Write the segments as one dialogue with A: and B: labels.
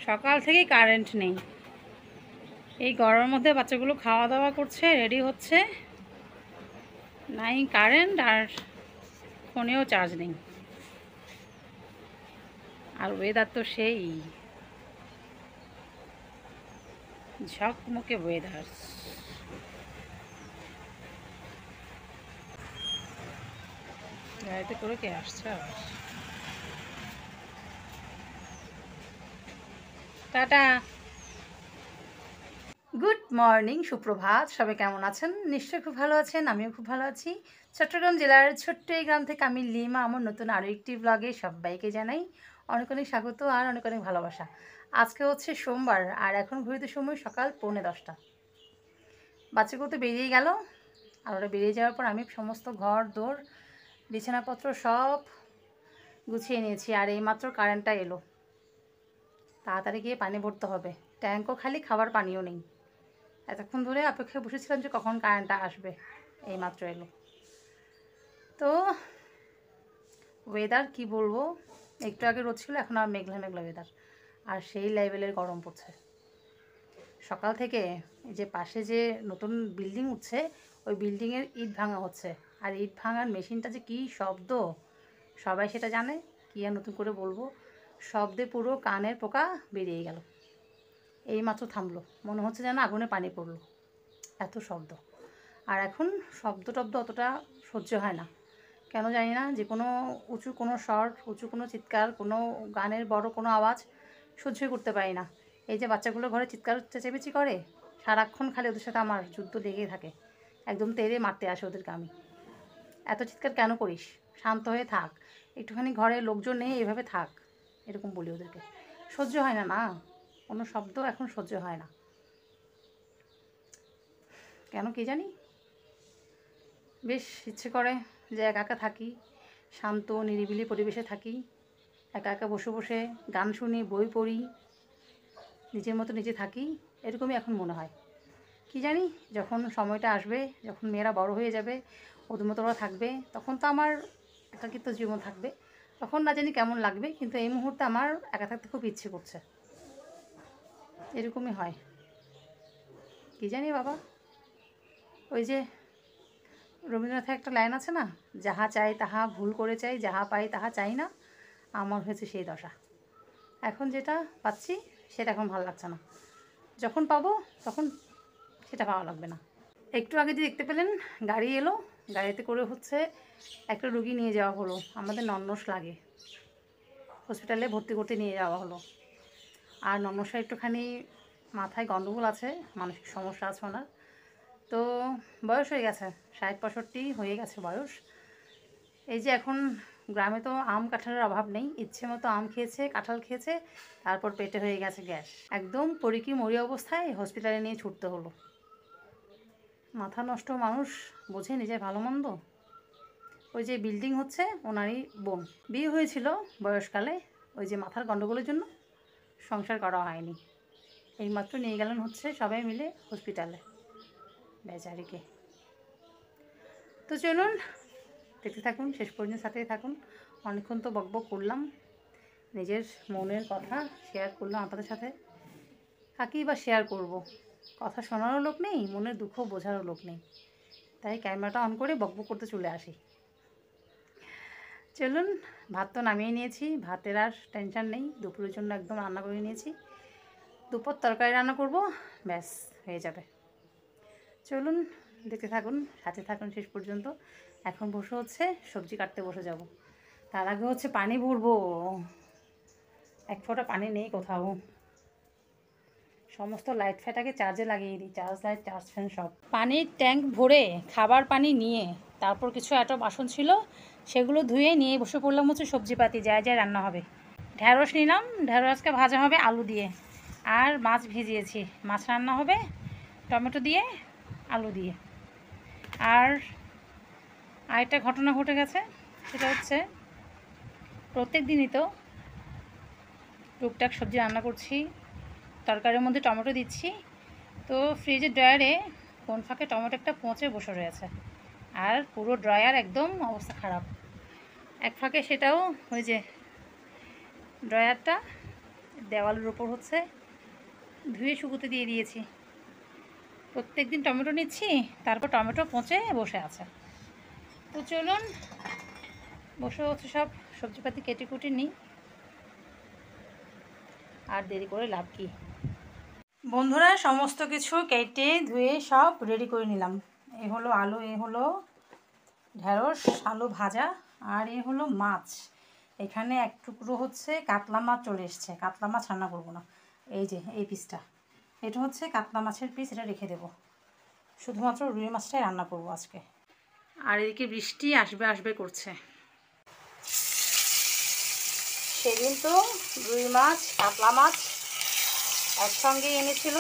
A: সকাল থেকেই কারেন্ট নেই। এই গরমের মধ্যে বাচ্চাগুলো খাওয়া দাওয়া করছে, রেডি হচ্ছে, নাই কারেন্ট, আর ফোনেও চার্জ নেই। আর ওয়েদার তো সেই ঝকমকে ওয়েদার। গাড়িতে করে কে আসছে আবার? টাটা। গুড মর্নিং, সুপ্রভাত। সবাই কেমন আছেন? নিশ্চয়ই খুব ভালো আছেন, আমিও খুব ভালো আছি। চট্টগ্রাম জেলার ছোট্ট এই গ্রাম থেকে আমি লিমা আমার নতুন আরও একটি ব্লগে সবাইকে জানাই অনেক অনেক স্বাগত আর অনেক অনেক ভালোবাসা। আজকে হচ্ছে সোমবার, আর এখন ঘড়িতে সময় সকাল 9:45। বাচ্চাগুলো তো বেরিয়ে গেল, আর ওরা বেরিয়ে যাওয়ার পর আমি সমস্ত ঘর দোর বিছানাপত্র সব গুছিয়ে নিয়েছি। আর এইমাত্র কারেন্টটা এলো, তাড়াতাড়ি গিয়ে পানি ভরতে হবে। ট্যাঙ্কও খালি, খাবার পানিও নেই। এতক্ষণ ধরে অপেক্ষায় বসেছিলাম যে কখন কারেন্টটা আসবে, এইমাত্র এলো। তো ওয়েদার কি বলবো, একটু আগে রোদ ছিল, এখন আর মেঘলা মেঘলা ওয়েদার, আর সেই লেভেলের গরম পড়ছে সকাল থেকে। এই যে পাশে যে নতুন বিল্ডিং উঠছে, ওই বিল্ডিংয়ের ইট ভাঙা হচ্ছে, আর ইট ভাঙার মেশিনটা যে কী শব্দ সবাই সেটা জানে, কী আর নতুন করে বলবো। শব্দে পুরো কানের পোকা বেরিয়ে গেল। এইমাত্র থামলো, মনে হচ্ছে যেন আগুনে পানি পড়লো, এত শব্দ। আর এখন শব্দ টব্দ অতটা সহ্য হয় না, কেন জানি না। যে কোনো উঁচু কোনো স্বর, উঁচু কোনো চিৎকার, কোনো গানের বড় কোনো আওয়াজ সহ্যই করতে পারি না। এই যে বাচ্চাগুলো ঘরে চিৎকার চেঁচামেচি করে, সারাক্ষণ খালি ওদের সাথে আমার যুদ্ধ লেগেই থাকে। একদম তেড়ে মারতে আসে ওদেরকে আমি। এত চিৎকার কেন করিস, শান্ত হয়ে থাক, একটুখানি ঘরে লোকজন নেই, এভাবে থাক, এরকম বলি ওদেরকে। সহ্য হয় না, না কোনো শব্দ এখন সহ্য হয় না, কেন কে জানি। বেশ ইচ্ছে করে যে একা একা থাকি, শান্ত নিরিবিলি পরিবেশে থাকি, একা একা বসে বসে গান শুনি, বই পড়ি, নিজের মতো নিজে থাকি, এরকমই এখন মনে হয়। কি জানি, যখন সময়টা আসবে, যখন মেয়েরা বড় হয়ে যাবে, ওদের মতো ওরা থাকবে, তখন তো আমার একাকিত্ব জীবন থাকবে, তখন না জানি কেমন লাগবে। কিন্তু এই মুহূর্তে আমার একা থাকতে খুব ইচ্ছে করছে, এরকমই হয়। কি জানি বাবা, ওই যে রবীন্দ্রনাথের একটা লাইন আছে না, যাহা চাই তাহা ভুল করে চাই, যাহা পাই তাহা চাই না। আমার হয়েছে সেই দশা। এখন যেটা পাচ্ছি সেটা এখন ভালো লাগছে না, যখন পাবো তখন সেটা ভালো লাগবে না। একটু আগে যে দেখতে পেলেন গাড়ি এলো, গাড়িতে করে হচ্ছে একটা রুগী নিয়ে যাওয়া হলো। আমাদের নন্নস লাগে, হসপিটালে ভর্তি করতে নিয়ে যাওয়া হলো। আর নন্নসা একটুখানি মাথায় গণ্ডগোল আছে, মানসিক সমস্যা আছে ওনার। তো বয়স হয়ে গেছে, 60-65 হয়ে গেছে বয়স। এই যে এখন গ্রামে তো আম কাঁঠালের অভাব নেই, ইচ্ছে মতো আম খেয়েছে, কাঁঠাল খেয়েছে, তারপর পেটে হয়ে গেছে গ্যাস। একদম পরিকি মরি অবস্থায় হসপিটালে নিয়ে ছুটতে হলো। মাথা নষ্ট মানুষ, বোঝে নিজের ভালো মন্দ। ওই যে বিল্ডিং হচ্ছে ওনারই বোন, বিয়ে হয়েছিল বয়সকালে, ওই যে মাথার গণ্ডগোলের জন্য সংসার করা হয়নি। এইমাত্র নিয়ে গেলেন হচ্ছে সবাই মিলে হসপিটালে বেচারিকে। তো চলুন দেখতে থাকুন, শেষ পর্যন্ত সাথেই থাকুন। অনেকক্ষণ তো বকবক করলাম, নিজের মনের কথা শেয়ার করলাম আপনাদের সাথে। কাকেই বা শেয়ার করব, কথা শোনারও লোক নেই, মনের দুঃখ বোঝারও লোক নেই, তাই ক্যামেরাটা অন করে বকবক করতে চলে আসি। চলুন, ভাত তো নামিয়ে নিয়েছি, ভাতের আর টেনশন নেই, দুপুরের জন্য একদম রান্না করে নিয়েছি। দুপুর তরকারি রান্না করব, ব্যাস হয়ে যাবে। চলুন দেখতে থাকুন, সাথে থাকুন শেষ পর্যন্ত। এখন বসে হচ্ছে সবজি কাটতে বসে যাব, তার আগে হচ্ছে পানি ভরবো। এক ফোঁটা পানি নেই কোথাও, সমস্ত লাইট ফ্যাটাকে চার্জে লাগিয়ে দিই, চার্জ লাইট চার্জ ফ্যান সব। পানির ট্যাঙ্ক ভরে খাবার পানি নিয়ে তারপর কিছু একটা বাসন ছিল সেগুলো ধুয়ে নিয়ে বসে পড়লাম হচ্ছে সবজিপাতি যা যা রান্না হবে। ঢ্যাঁড়স নিলাম, ঢ্যাঁড়সকে ভাজা হবে আলু দিয়ে, আর মাছ ভিজিয়েছি, মাছ রান্না হবে টমেটো দিয়ে আলু দিয়ে। আর আরেকটা ঘটনা ঘটে গেছে, সেটা হচ্ছে প্রত্যেক দিনই তো টুকটাক সবজি রান্না করছি, তরকারির মধ্যে টমেটো দিচ্ছি, তো ফ্রিজের ড্রয়ারে কোন ফাঁকে টমেটো একটা পচে বসে রয়েছে, আর পুরো ড্রয়ার একদম অবস্থা খারাপ। এক ফাঁকে সেটাও ওই যে ড্রয়ারটা দেওয়ালের ওপর হচ্ছে ধুয়ে শুকোতে দিয়ে দিয়েছি। প্রত্যেক দিন টমেটো নিচ্ছি, তারপর টমেটো পচে বসে আছে। তো চলুন বসে হচ্ছে সব সবজিপাতি কেটে কুটে নিই, আর দেরি করে লাভ কি। বন্ধুরা সমস্ত কিছু কেটে ধুয়ে সব রেডি করে নিলাম। এ হলো আলু, এ হলো ঢেঁড়স আলু ভাজা, আর এ হলো মাছ। এখানে এক টুকরো হচ্ছে কাতলা মাছ চলে এসছে, কাতলা মাছ রান্না করবো না। এই যে এই পিসটা, এটা হচ্ছে কাতলা মাছের পিস, এটা রেখে দেবো। শুধুমাত্র রুই মাছটাই রান্না করবো আজকে। আর এদিকে বৃষ্টি আসবে আসবে করছে। সেদিন তো রুই মাছ কাতলা মাছ একসঙ্গে এনেছিল,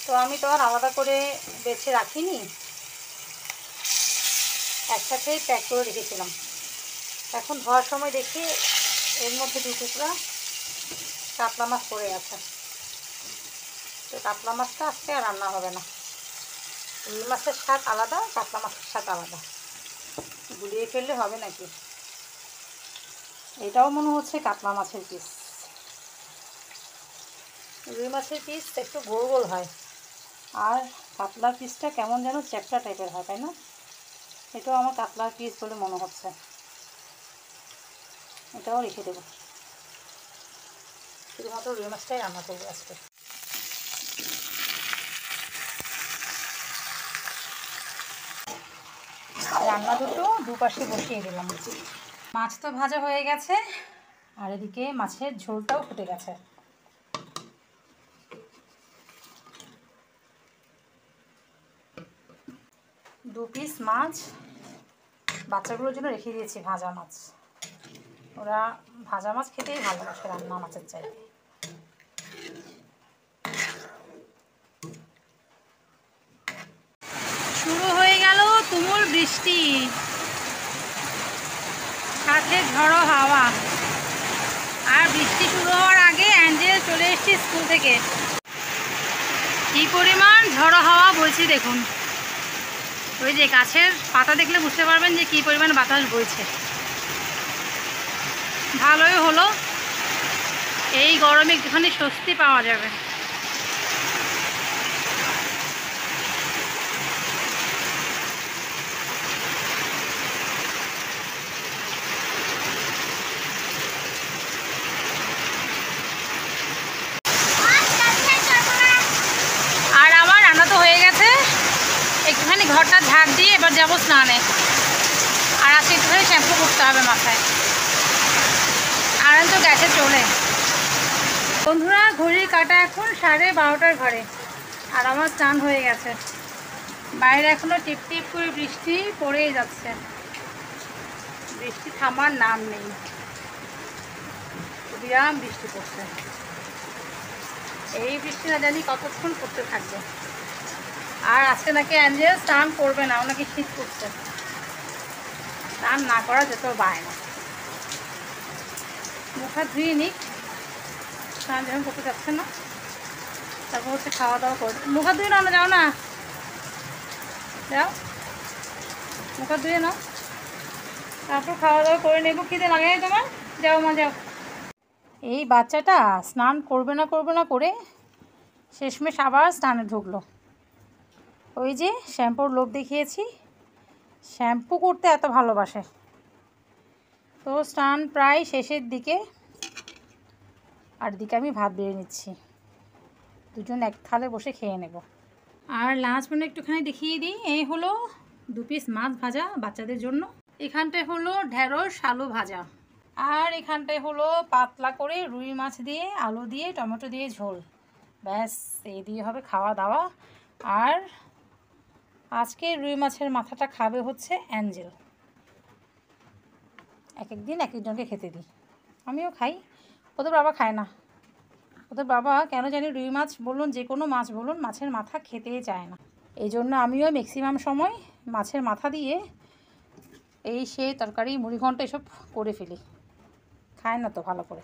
A: তো আমি তো আর আলাদা করে বেছে রাখিনি, একসাথেই প্যাক করে রেখেছিলাম। এখন ধোয়ার সময় দেখি এর মধ্যে দু টুকরা কাতলা মাছ পড়ে আছে। তো কাতলা মাছটা আজকে আর রান্না হবে না। রুই মাছের স্বাদ আলাদা, কাতলা মাছের স্বাদ আলাদা, গুলিয়ে ফেললে হবে নাকি। এটাও মনে হচ্ছে কাতলা মাছের পিস। রুই মাছের পিস একটু গোল গোল হয়, আর কাতলার পিসটা কেমন যেন চ্যাপটা টাইপের হয়, তাই না? এটাও আমার কাতলার পিস বলে মনে হচ্ছে, এটাও রেখে দেবো। শুধুমাত্র রুই মাছটাই রান্না করবো আজকে। রান্না দুটো দুপাশে বসিয়ে দিলাম। মাছ তো ভাজা হয়ে গেছে, আর এদিকে মাছের ঝোলটাও ফুটে গেছে। দু পিস মাছ বাচ্চাগুলোর জন্য রেখে দিয়েছি, ভাজা মাছ। ওরা ভাজা মাছ খেতেই ভালোবাসে রান্না মাছের চাইতে। শুরু হয়ে গেল তুমুল বৃষ্টি, সাথে ঝড়ো হাওয়া। আর বৃষ্টি শুরু হওয়ার আগে অ্যাঞ্জেল চলে এসেছি স্কুল থেকে। কি পরিমাণ ঝড়ো হাওয়া বইছে দেখুন। ওই যে গাছের পাতা দেখলে বুঝতে পারবেন যে কি পরিমাণ বাতাস বইছে। ভালোই হলো, এই গরমে একটুখানি স্বস্তি পাওয়া যাবে। আর আমার রান্না তো হয়ে গেছে, একটুখানি ঘরটা ঝাঁক দিয়ে এবার যাবো স্নানে। আর আজকে একটুখানি শ্যাম্পু করতে হবে মাথায়, আর তো গ্যাসে চলে। বন্ধুরা ঘড়ির কাঁটা এখন 12:30 ঘরে, আর আমার স্নান হয়ে গেছে। বাইরে এখনও টিপ টিপ করে বৃষ্টি পড়েই যাচ্ছে, বৃষ্টি থামার নাম নেই, বিরাম বৃষ্টি পড়ছে। এই বৃষ্টি না জানি কতক্ষণ পড়তে থাকবে। আর আজকে নাকি অ্যাঞ্জেল স্নান করবে না, ওনাকে শীত করছে, স্নান না করা যেত বায়না। মুখ হাত ধুয়ে নিক, স্নান যখন করতে যাচ্ছে না, তারপর হচ্ছে খাওয়া দাওয়া করবে। মুখ হাত ধুয়ে নাও না, যাও না, যাও মুখ হাত ধুয়ে নাও, তারপর খাওয়া দাওয়া করে নেবো। খিদে লাগে তোমার? যাও মা যাও। এই বাচ্চাটা স্নান করবে না করে শেষমেশ আবার স্নানে ঢুকলো। ওই যে শ্যাম্পুর লোভ দেখিয়েছি, শ্যাম্পু করতে এত ভালোবাসে। তো স্নান প্রায় শেষের দিকে, আর দিকে আমি ভাত বেড়ে নিচ্ছি, দুজন এক থালে বসে খেয়ে নেব। আর লাঞ্চ মেনু একটুখানি দেখিয়ে দিই। এই হলো 2 পিস মাছ ভাজা বাচ্চাদের জন্য, এখানটায় হলো ঢেঁড়স আলু ভাজা, আর এখানটায় হলো পাতলা করে রুই মাছ দিয়ে আলু দিয়ে টমেটো দিয়ে ঝোল। ব্যাস এই দিয়ে হবে খাওয়া দাওয়া। আর আজকে রুই মাছের মাথাটা খাবে হচ্ছে অ্যাঞ্জেল। এক এক দিন এক একজনকে খেতে দিই, আমিও খাই, ওদের বাবা খায় না। ওদের বাবা কেন জানি রুই মাছ বলুন, যে কোনো মাছ বলুন, মাছের মাথা খেতেই চায় না। এই জন্য আমিও ম্যাক্সিমাম সময় মাছের মাথা দিয়ে এই সে তরকারি মুড়িঘণ্ট এসব করে ফেলি, খায় না তো ভালো করে।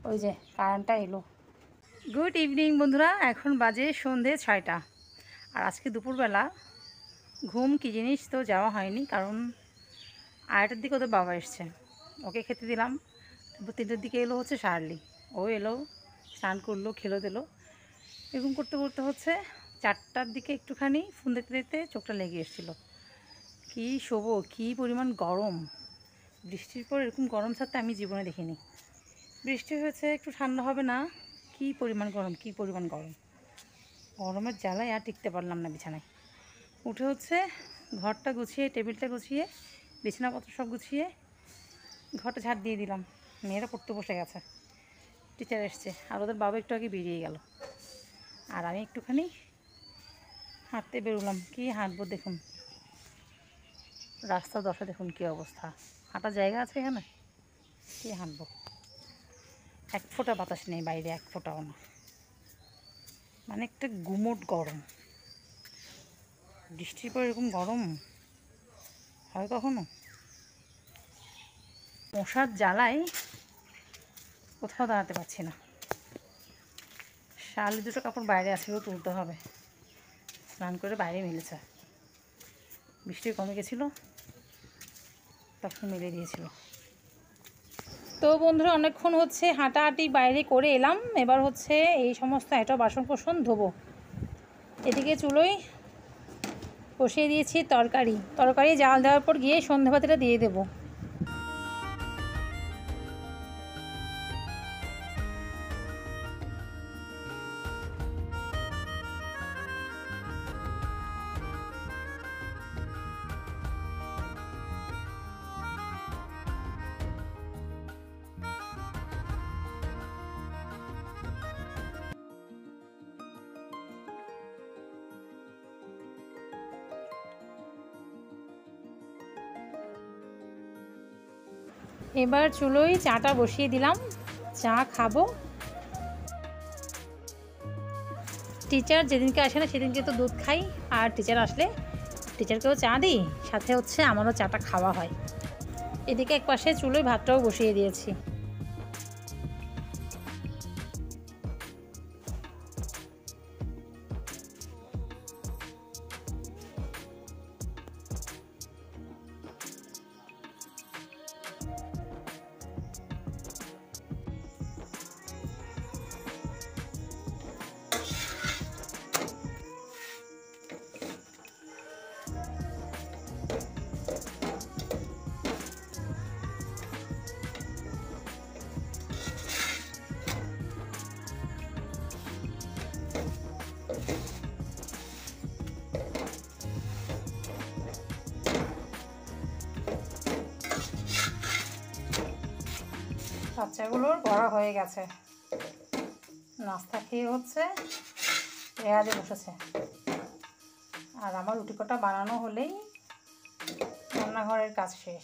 A: ওই যে কারেন্টটা এলো। গুড ইভিনিং বন্ধুরা, এখন বাজে সন্ধে 6টা। আর আজকে দুপুরবেলা ঘুম কী জিনিস তো যাওয়া হয়নি, কারণ 8টার দিকে ওদের বাবা এসছে, ওকে খেতে দিলাম। তারপর 3টের দিকে এলো হচ্ছে শার্লি। ও এলো, স্নান করলো, খেলো দিলো। এরকম করতে করতে হচ্ছে 4টার দিকে একটুখানি ফোন দেখতে দেখতে চোখটা লেগে এসেছিলো। কী শোবো, কী পরিমাণ গরম! বৃষ্টির পর এরকম গরম ছাড়তে আমি জীবনে দেখিনি। বৃষ্টি হয়েছে, একটু ঠান্ডা হবে না, কী পরিমাণ গরম, কী পরিমাণ গরম! গরমের জ্বালায় আর টিকতে পারলাম না বিছানায়। উঠে হচ্ছে ঘরটা গুছিয়ে, টেবিলটা গুছিয়ে, বিছানাপত্র সব গুছিয়ে ঘরটা ঝাড় দিয়ে দিলাম। মেয়েরা পড়তে বসে গেছে, টিচার এসছে, আর ওদের বাবা একটু আগে বেরিয়ে গেল। আর আমি একটুখানি হাঁটতে বেরোলাম। কি হাঁটবো দেখুন, রাস্তার দশা দেখুন কী অবস্থা। হাঁটার জায়গা আছে এখানে? কী হাঁটবো? এক ফোঁটা বাতাস নেই বাইরে, এক ফোঁটাও না। মানে একটা গুমোট গরম। বৃষ্টির পর এরকম গরম হয় কখনো? মশার জ্বালায় কোথাও দাঁড়াতে পারছি না। শাল দুটো কাপড় বাইরে আছে, তুলতে হবে। স্নান করে বাইরে মিলেছে, বৃষ্টি কমে গেছিলো তখন মিলে দিয়েছিল। তো বন্ধুরা, অনেকক্ষণ হচ্ছে হাঁটাহাঁটি বাইরে করে এলাম। এবার হচ্ছে এই সমস্ত একটা বাসন কোসন ধোবো। এদিকে চুলোয় বসিয়ে দিয়েছি তরকারি জাল দেওয়ার পর গিয়ে সন্ধ্যাবাতিটা দিয়ে দেবো। এবার চুলোয় চাটা বসিয়ে দিলাম, চা খাবো। টিচার যেদিনকে আসে না সেদিনকে তো দুধ খাই, আর টিচার আসলে টিচারকেও চা দিই, সাথে হচ্ছে আমারও চাটা খাওয়া হয়। এদিকে এক পাশে চুলোয় ভাতটাও বসিয়ে দিয়েছি। বাচ্চাগুলোর পড়া হয়ে গেছে, নাস্তা খেয়ে হচ্ছে রেয়াজে বসেছে। আর আমার রুটি কটা বানানো হলেই রান্নাঘরের কাজ শেষ।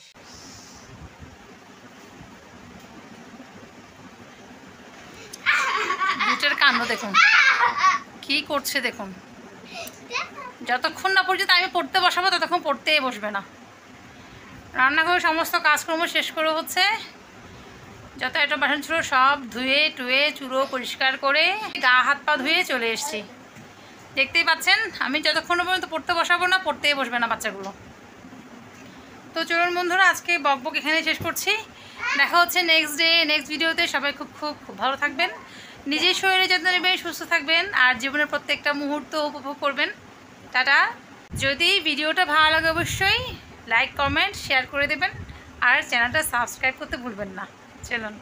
A: দুটের কাণ্ড দেখুন, কি করছে দেখুন। যতক্ষণ না পর্যন্ত আমি পড়তে বসাবো ততক্ষণ পড়তেই বসবে না। রান্নাঘরে সমস্ত কাজকর্ম শেষ করে হচ্ছে যত একটা বাসন ছিল সব ধুয়ে টুয়ে চুড়ো পরিষ্কার করে গা হাত পা ধুয়ে চলে এসেছি। দেখতেই পাচ্ছেন, আমি যতক্ষণ পর্যন্ত পড়তে বসাবো না পড়তেই বসবে না বাচ্চাগুলো। তো চলুন বন্ধুরা, আজকে বকবক এখানে শেষ করছি। দেখা হচ্ছে নেক্সট ভিডিওতে। সবাই খুব খুব খুব ভালো থাকবেন, নিজের শরীরে যত্ন নেবেন, সুস্থ থাকবেন, আর জীবনের প্রত্যেকটা মুহূর্ত উপভোগ করবেন। টাটা। যদি ভিডিওটা ভালো লাগে অবশ্যই লাইক কমেন্ট শেয়ার করে দেবেন, আর চ্যানেলটা সাবস্ক্রাইব করতে ভুলবেন না। চলুন।